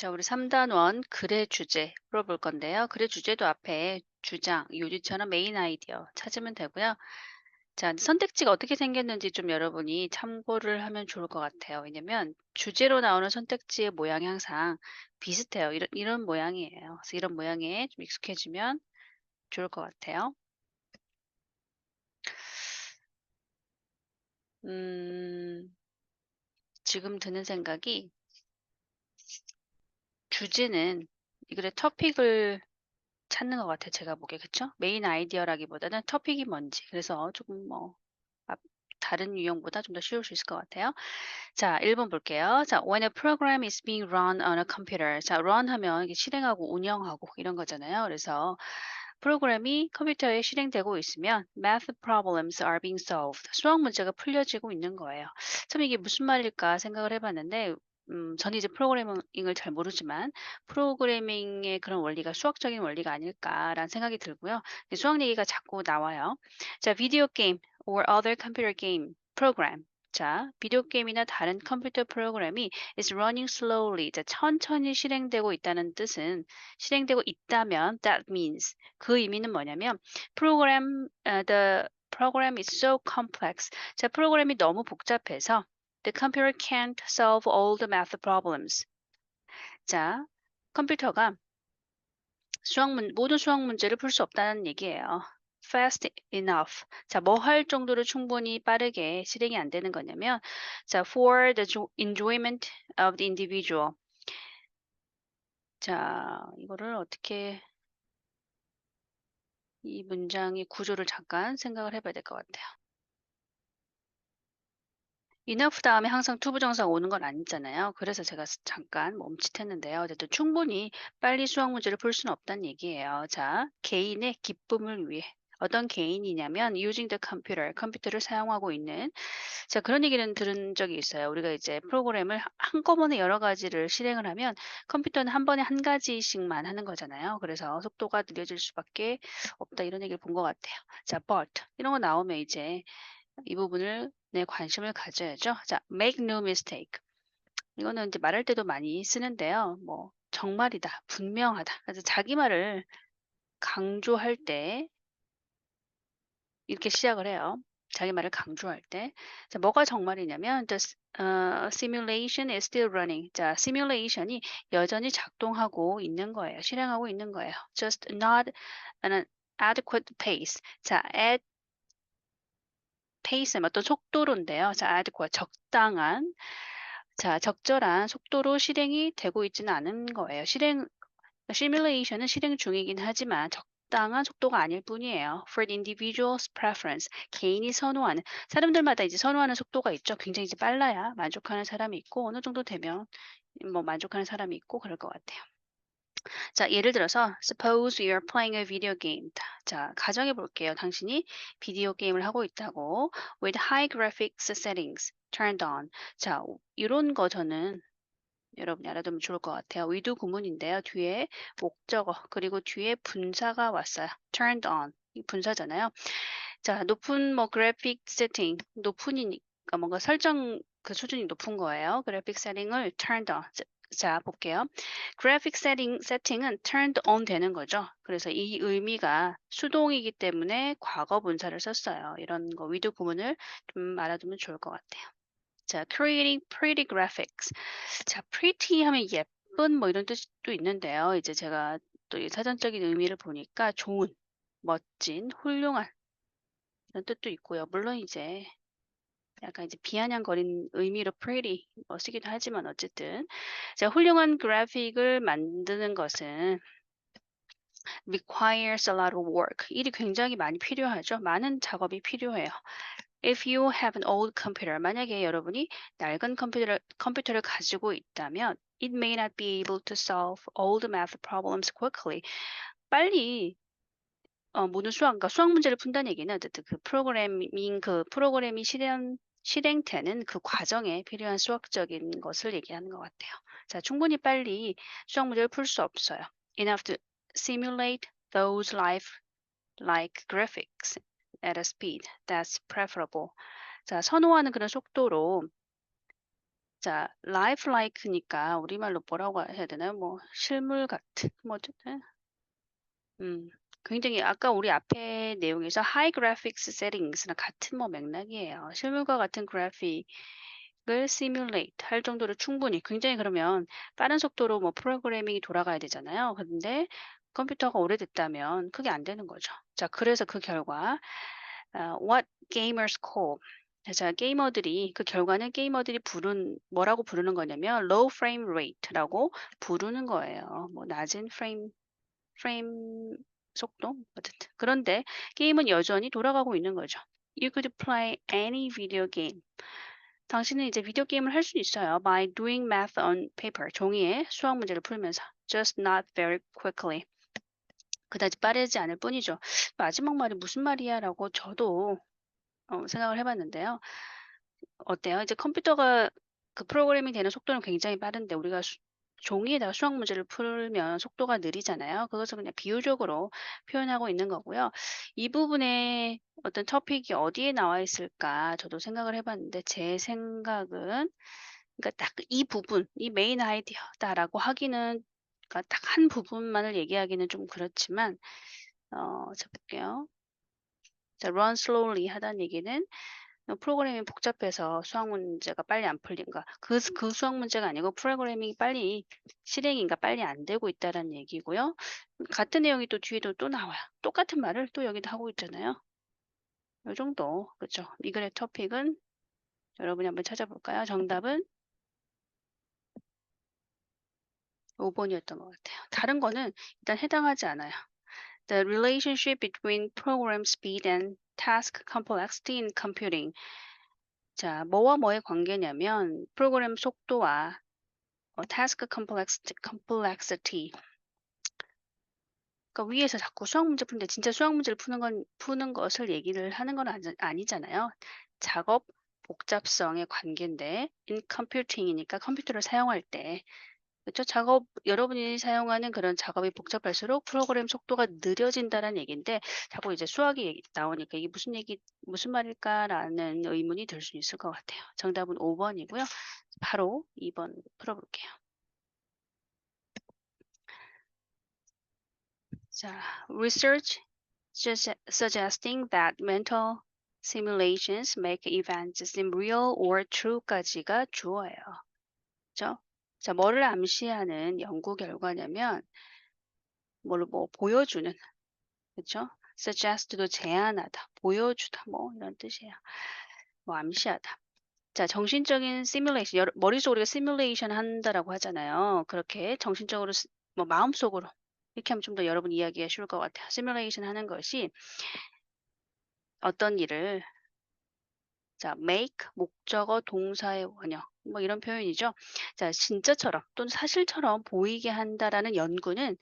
자, 우리 3단원 글의 주제 풀어볼 건데요. 글의 주제도 앞에 주장, 요지처럼 메인 아이디어 찾으면 되고요. 자, 선택지가 어떻게 생겼는지 좀 여러분이 참고를 하면 좋을 것 같아요. 왜냐면 주제로 나오는 선택지의 모양이 항상 비슷해요. 이런 모양이에요. 그래서 이런 모양에 좀 익숙해지면 좋을 것 같아요. 음, 지금 드는 생각이 주제는 이 글의 토픽을 찾는 것 같아요, 제가 보기에. 그쵸? 메인 아이디어라기보다는 토픽이 뭔지. 그래서 조금 뭐 앞 다른 유형보다 좀 더 쉬울 수 있을 것 같아요. 자, 1번 볼게요. 자, when a program is being run on a computer. 자, run 하면 이게 실행하고 운영하고 이런 거잖아요. 그래서 프로그램이 컴퓨터에 실행되고 있으면 math problems are being solved. 수학 문제가 풀려지고 있는 거예요. 참 이게 무슨 말일까 생각을 해봤는데 저는 이제 프로그래밍을 잘 모르지만 프로그래밍의 그런 원리가 수학적인 원리가 아닐까라는 생각이 들고요. 수학 얘기가 자꾸 나와요. 자, 비디오 게임 or other computer game program. 자, 비디오 게임이나 다른 컴퓨터 프로그램이 is running slowly. 자, 천천히 실행되고 있다는 뜻은 실행되고 있다면 that means 그 의미는 뭐냐면 the program is so complex. 자, 프로그램이 너무 복잡해서 the computer can't solve all the math problems. 자, 컴퓨터가 모든 수학 문제를 풀 수 없다는 얘기예요. fast enough. 자, 뭐 할 정도로 충분히 빠르게 실행이 안 되는 거냐면, 자, for the enjoyment of the individual. 자, 이거를 어떻게 이 문장의 구조를 잠깐 생각을 해봐야 될 것 같아요. enough 다음에 항상 투부정사가 오는 건 아니잖아요. 그래서 제가 잠깐 멈칫했는데요. 어쨌든 충분히 빨리 수학 문제를 풀 수는 없다는 얘기예요. 자, 개인의 기쁨을 위해. 어떤 개인이냐면 using the computer, 컴퓨터를 사용하고 있는 자 그런 얘기는 들은 적이 있어요. 우리가 이제 프로그램을 한꺼번에 여러 가지를 실행을 하면 컴퓨터는 한 번에 한 가지씩만 하는 거잖아요. 그래서 속도가 느려질 수밖에 없다 이런 얘기를 본 것 같아요. 자, but 이런 거 나오면 이제 이 부분을 내 관심을 가져야죠. 자, make no mistake. 이거는 이제 말할 때도 많이 쓰는데요. 뭐 정말이다, 분명하다. 그래서 자기 말을 강조할 때 이렇게 시작을 해요. 자기 말을 강조할 때. 자, 뭐가 정말이냐면 simulation is still running. 자, simulation이 여전히 작동하고 있는 거예요. 실행하고 있는 거예요. Just not an adequate pace. 자, at pace는 어떤 속도로인데요. 자, adequate 적당한 자, 적절한 속도로 실행이 되고 있지는 않은 거예요. 시뮬레이션은 실행 중이긴 하지만 적당한 속도가 아닐 뿐이에요. For the individual's preference, 개인이 선호하는 사람들마다 이제 선호하는 속도가 있죠. 굉장히 이제 빨라야 만족하는 사람이 있고 어느 정도 되면 뭐 만족하는 사람이 있고 그럴 것 같아요. 자, 예를 들어서 suppose you're playing a video game. 자, 가정해 볼게요. 당신이 비디오 게임을 하고 있다고 with high graphics settings turned on. 자, 이런 거 저는 여러분이 알아두면 좋을 것 같아요. 위도 구문인데요. 뒤에 목적어 그리고 뒤에 분사가 왔어요. turned on 이 분사잖아요. 자, 높은 뭐 그래픽 세팅 높은이니까 뭔가 설정 그 수준이 높은 거예요. 그래픽 세팅을 turned on. 자, 볼게요. 그래픽 세팅은 turned on 되는 거죠. 그래서 이 의미가 수동이기 때문에 과거 분사를 썼어요. 이런 거 위도 구문을 좀 알아두면 좋을 것 같아요. 자, creating pretty graphics. 자, pretty 하면 예쁜 뭐 이런 뜻도 있는데요. 이제 제가 또 이 사전적인 의미를 보니까 좋은, 멋진, 훌륭한 이런 뜻도 있고요. 물론 이제 약간 이제 비아냥거린 의미로 pretty 뭐 쓰기도 하지만 어쨌든 자, 훌륭한 그래픽을 만드는 것은 requires a lot of work. 일이 굉장히 많이 필요하죠. 많은 작업이 필요해요. If you have an old computer, 만약에 여러분이 낡은 컴퓨터를 가지고 있다면, it may not be able to solve all the math problems quickly. 빨리 모든 그러니까 수학 문제를 푼다는 얘기는 어쨌든 그 프로그램이 실행되는 그 과정에 필요한 수학적인 것을 얘기하는 것 같아요. 자, 충분히 빨리 수학 문제를 풀 수 없어요. Enough to simulate those like graphics at a speed that's preferable. 자, 선호하는 그런 속도로 자, lifelike니까 우리말로 뭐라고 해야 되나요? 뭐 실물 같은 뭐 어쨌든 음. 굉장히 아까 우리 앞에 내용에서 high graphics settings랑 같은 뭐 맥락이에요. 실물과 같은 그래픽을 simulate 할 정도로 충분히 굉장히 그러면 빠른 속도로 뭐 프로그래밍이 돌아가야 되잖아요. 근데 컴퓨터가 오래됐다면 그게 안 되는 거죠. 자, 그래서 그 결과 what gamers call 자, 게이머들이 그 결과는 게이머들이 뭐라고 부르는 거냐면 low frame rate라고 부르는 거예요. 뭐 낮은 프레임 속도 어쨌든. 그런데 게임은 여전히 돌아가고 있는 거죠. You could play any video game. 당신은 이제 비디오 게임을 할 수 있어요. By doing math on paper. 종이에 수학 문제를 풀면서. Just not very quickly. 그다지 빠르지 않을 뿐이죠. 마지막 말이 무슨 말이야라고 저도 생각을 해봤는데요. 어때요? 이제 컴퓨터가 그 프로그래밍 되는 속도는 굉장히 빠른데 우리가 종이에다가 수학 문제를 풀면 속도가 느리잖아요. 그것을 그냥 비유적으로 표현하고 있는 거고요. 이 부분에 어떤 토픽이 어디에 나와 있을까 저도 생각을 해봤는데 제 생각은 그러니까 딱 이 부분, 이 메인 아이디어다라고 하기는 그러니까 딱 한 부분만을 얘기하기는 좀 그렇지만 자 볼게요. 자, run slowly 하다는 얘기는 프로그래밍이 복잡해서 수학 문제가 빨리 안 풀린가. 그 수학 문제가 아니고 프로그래밍이 빨리 실행인가 빨리 안 되고 있다라는 얘기고요. 같은 내용이 또 뒤에도 또 나와요. 똑같은 말을 또 여기도 하고 있잖아요. 요 정도. 그죠? 이 글의 토픽은 여러분이 한번 찾아볼까요? 정답은 5번이었던 것 같아요. 다른 거는 일단 해당하지 않아요. The relationship between program speed and task complexity in computing. 자, 뭐와 뭐의 관계냐면 프로그램 속도와 task complexity. 그러니까 위에서 자꾸 수학 문제 푸는데 진짜 수학 문제를 푸는 것을 얘기를 하는 건 아니잖아요. 작업 복잡성의 관계인데 in computing이니까 컴퓨터를 사용할 때 그쵸? 여러분이 사용하는 그런 작업이 복잡할수록 프로그램 속도가 느려진다는 얘기인데 자꾸 이제 수학이 나오니까 이게 무슨 말일까라는 의문이 들 수 있을 것 같아요. 정답은 5번이고요. 바로 2번 풀어볼게요. 자, research suggesting that mental simulations make events seem real or true까지가 주어예요. 그죠? 자, 뭐를 암시하는 연구 결과냐면 뭘 뭐 보여주는 그쵸? suggest도 제안하다, 보여주다 뭐 이런 뜻이에요. 뭐 암시하다. 자, 정신적인 시뮬레이션, 머릿속으로 우리가 시뮬레이션 한다라고 하잖아요. 그렇게 정신적으로 뭐 마음속으로 이렇게 하면 좀 더 여러분 이해하기가 쉬울 것 같아요. 시뮬레이션 하는 것이 어떤 일을 자, make 목적어 동사의 원형 뭐 이런 표현이죠. 자, 진짜처럼 또는 사실처럼 보이게 한다라는 연구는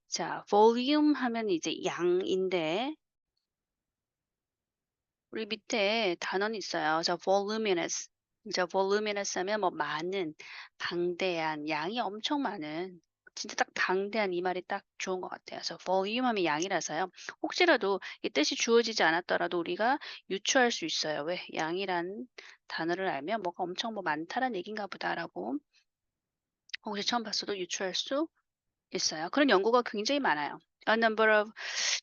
자, volume 하면 이제 양인데 우리 밑에 단어는 있어요. 저 voluminous. 저 voluminous 하면 뭐 많은, 방대한, 양이 엄청 많은. 진짜 딱 방대한 이 말이 딱 좋은 것 같아요. 그래서 volume 하면 양이라서요. 혹시라도 이 뜻이 주어지지 않았더라도 우리가 유추할 수 있어요. 왜? 양이란 단어를 알면 뭐가 엄청 뭐 많다란 얘기인가 보다라고 혹시 처음 봤어도 유추할 수 있어요. 그런 연구가 굉장히 많아요. A number of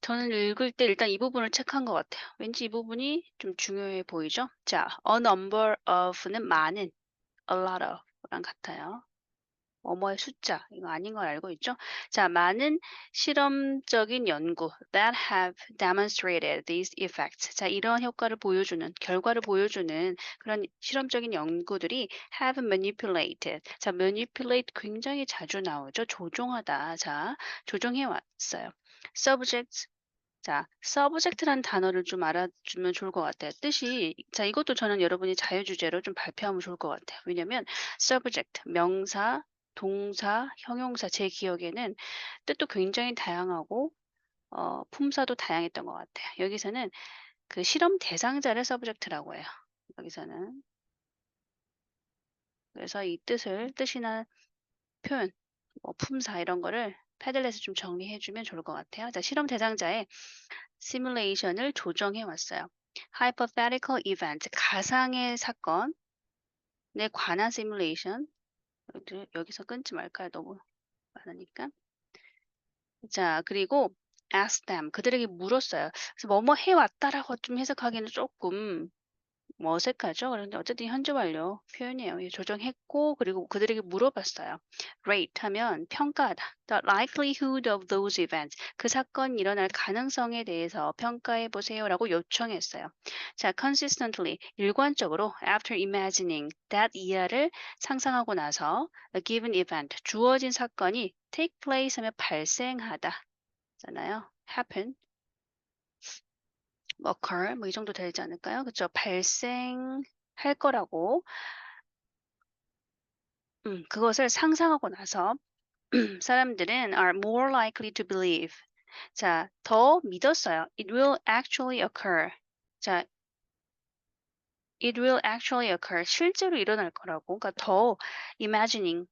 저는 읽을 때 일단 이 부분을 체크한 것 같아요. 왠지 이 부분이 좀 중요해 보이죠? 자, a number of는 많은, a lot of랑 같아요. 뭐뭐의 숫자, 이거 아닌 걸 알고 있죠? 자, 많은 실험적인 연구 that have demonstrated these effects. 자, 이러한 효과를 보여주는, 결과를 보여주는 그런 실험적인 연구들이 have manipulated. 자, manipulate 굉장히 자주 나오죠. 조종하다. 자, 조종해 왔어요. subject 자, subject라는 단어를 좀 알아주면 좋을 것 같아요. 뜻이 자, 이것도 저는 여러분이 자유주제로 좀 발표하면 좋을 것 같아요. 왜냐면 subject, 명사, 동사, 형용사 제 기억에는 뜻도 굉장히 다양하고 품사도 다양했던 것 같아요. 여기서는 그 실험 대상자를 subject라고 해요. 여기서는 그래서 이 뜻이나 표현, 뭐 품사 이런 거를 패들렛에 좀 정리해 주면 좋을 것 같아요. 자, 실험 대상자의 시뮬레이션을 조정해 왔어요. hypothetical event, 가상의 사건, 관한 시뮬레이션. 여기서 끊지 말까요? 너무 많으니까. 자, 그리고 ask them. 그들에게 물었어요. 그래서 "뭐뭐 해 왔다."라고 좀 해석하기는 조금 어색하죠. 그런데 어쨌든 현재 완료 표현이에요. 예, 조정했고 그리고 그들에게 물어봤어요. rate 하면 평가하다. The likelihood of those events. 그 사건이 일어날 가능성에 대해서 평가해 보세요라고 요청했어요. 자, consistently 일관적으로 after imagining that year를 상상하고 나서 a given event 주어진 사건이 take place 하면 발생하다 잖아요. happen occur 뭐 이 정도 되지 않을까요? 그쵸? 발생할 거라고 그것을 상상하고 나서 사람들은 are more likely to believe. 자, 더 믿었어요. It will actually occur. 자, it will actually occur. 실제로 일어날 거라고. 그러니까 더 imagining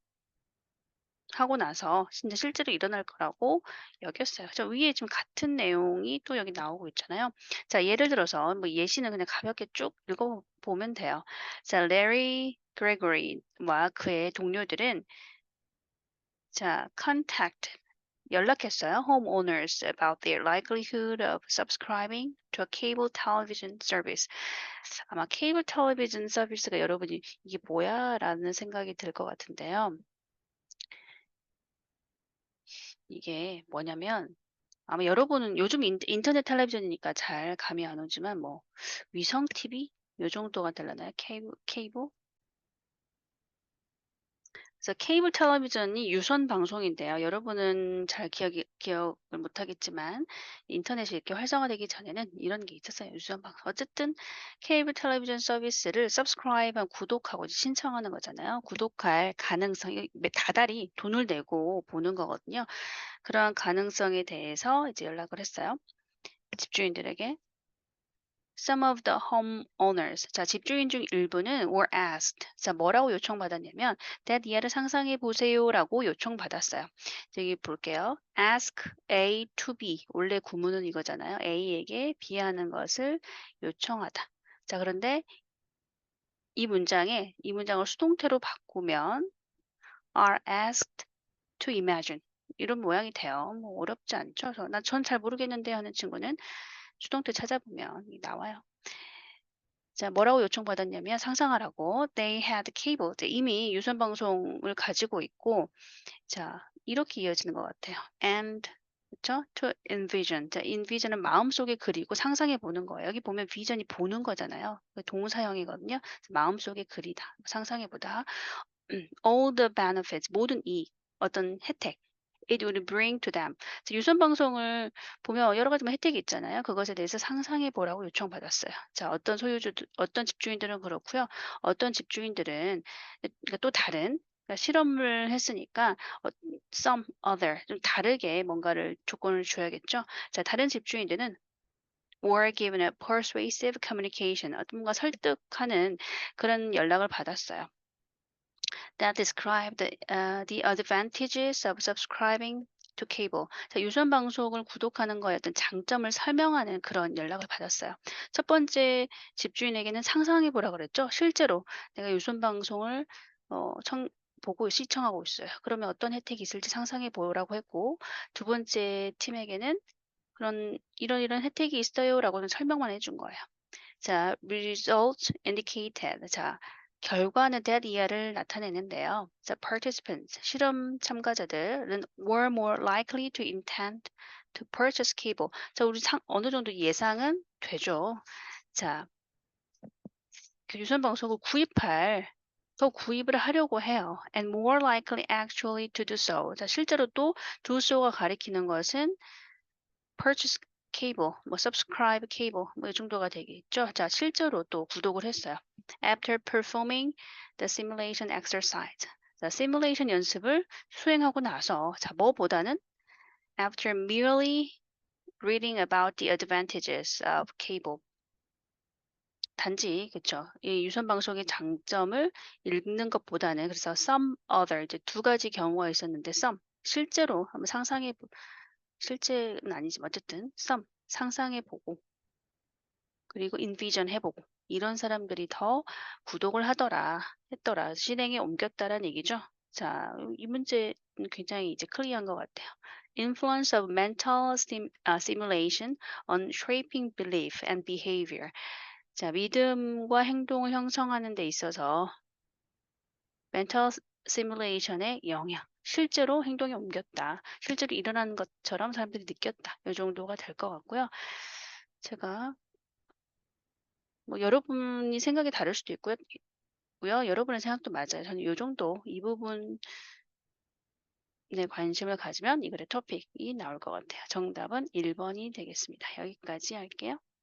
하고 나서 진짜 실제로 일어날 거라고 여겼어요. 저 위에 지금 같은 내용이 또 여기 나오고 있잖아요. 자, 예를 들어서 뭐 예시는 그냥 가볍게 쭉 읽어 보면 돼요. 자, 레리 그레고리와 그의 동료들은 자, contact 연락했어요. homeowners about their likelihood of subscribing to a cable television service. 아마 케이블 텔레비전 서비스가 여러분이 '이게 뭐야?'라는 생각이 들 것 같은데요. 이게 뭐냐면 아마 여러분은 요즘 인터넷 텔레비전이니까 잘 감이 안 오지만 뭐 위성 TV 요 정도가 되려나요? 케이블? 그래서 케이블 텔레비전이 유선 방송인데요. 여러분은 잘 기억을 못 하겠지만 인터넷이 이렇게 활성화되기 전에는 이런 게 있었어요. 유선 방송. 어쨌든 케이블 텔레비전 서비스를 subscribe한 구독하고 이제 신청하는 거잖아요. 구독할 가능성이 다달이 돈을 내고 보는 거거든요. 그러한 가능성에 대해서 이제 연락을 했어요. 집주인들에게. Some of the homeowners. 자, 집주인 중 일부는 were asked. 자, 뭐라고 요청받았냐면 that year를 상상해 보세요라고 요청받았어요. 여기 볼게요. ask A to B. 원래 구문은 이거잖아요. A에게 B 하는 것을 요청하다. 자, 그런데 이 문장을 수동태로 바꾸면 are asked to imagine. 이런 모양이 돼요. 뭐 어렵지 않죠? 전 잘 모르겠는데 하는 친구는 수동태 찾아보면 나와요. 자, 뭐라고 요청받았냐면 상상하라고 they had cable. 이미 유선 방송을 가지고 있고 자, 이렇게 이어지는 것 같아요. and 그쵸? to envision. 자, envision은 마음속에 그리고 상상해 보는 거예요. 여기 보면 vision이 보는 거잖아요. 동사형이거든요. 마음속에 그리다, 상상해 보다. all the benefits, 모든 이익, 어떤 혜택. It would bring to them. 유선 방송을 보면 여러 가지 뭐 혜택이 있잖아요. 그것에 대해서 상상해 보라고 요청받았어요. 자, 어떤 집주인들은 그렇고요. 어떤 집주인들은 그러니까 또 다른 그러니까 실험을 했으니까 some other 좀 다르게 뭔가를 조건을 줘야겠죠. 자, 다른 집주인들은 were given a persuasive communication. 어떤 뭔가 설득하는 그런 연락을 받았어요. that described the advantages of subscribing to cable. 자, 유선 방송을 구독하는 거에 어떤 장점을 설명하는 그런 연락을 받았어요. 첫 번째 집주인에게는 상상해 보라 그랬죠. 실제로 내가 유선 방송을 보고 시청하고 있어요. 그러면 어떤 혜택이 있을지 상상해 보라고 했고, 두 번째 팀에게는 그런 이런 혜택이 있어요라고는 설명만 해준 거예요. 자, results indicated. 자, 결과는 that year를 나타내는데요. 자, participants, 실험 참가자들은 were more likely to intend to purchase cable. 자, 우리 어느 정도 예상은 되죠. 자, 그 유선 방송을 더 구입을 하려고 해요. And more likely actually to do so. 자, 실제로 또 do so가 가리키는 것은 purchase cable, 뭐 subscribe cable 뭐 이 정도가 되겠죠. 자, 실제로 또 구독을 했어요. After performing the simulation exercise. 자, 시뮬레이션 연습을 수행하고 나서 자, 뭐보다는 after merely reading about the advantages of cable. 단지 그쵸. 이 유선 방송의 장점을 읽는 것보다는 그래서 some other 이제 두 가지 경우가 있었는데 some 실제로 한번 실제는 아니지만 어쨌든 some 상상해 보고 그리고 envision 해 보고 이런 사람들이 더 구독을 했더라. 실행에 옮겼다라는 얘기죠. 자, 이 문제는 굉장히 이제 클리어한 것 같아요. Influence of mental simulation on shaping belief and behavior. 자, 믿음과 행동을 형성하는 데 있어서 멘탈 시뮬레이션의 영향. 실제로 행동에 옮겼다. 실제로 일어나는 것처럼 사람들이 느꼈다. 이 정도가 될 것 같고요. 제가 뭐 여러분이 생각이 다를 수도 있고요. 여러분의 생각도 맞아요. 저는 요 정도 이 부분에 관심을 가지면 이 글의 토픽이 나올 것 같아요. 정답은 1번이 되겠습니다. 여기까지 할게요.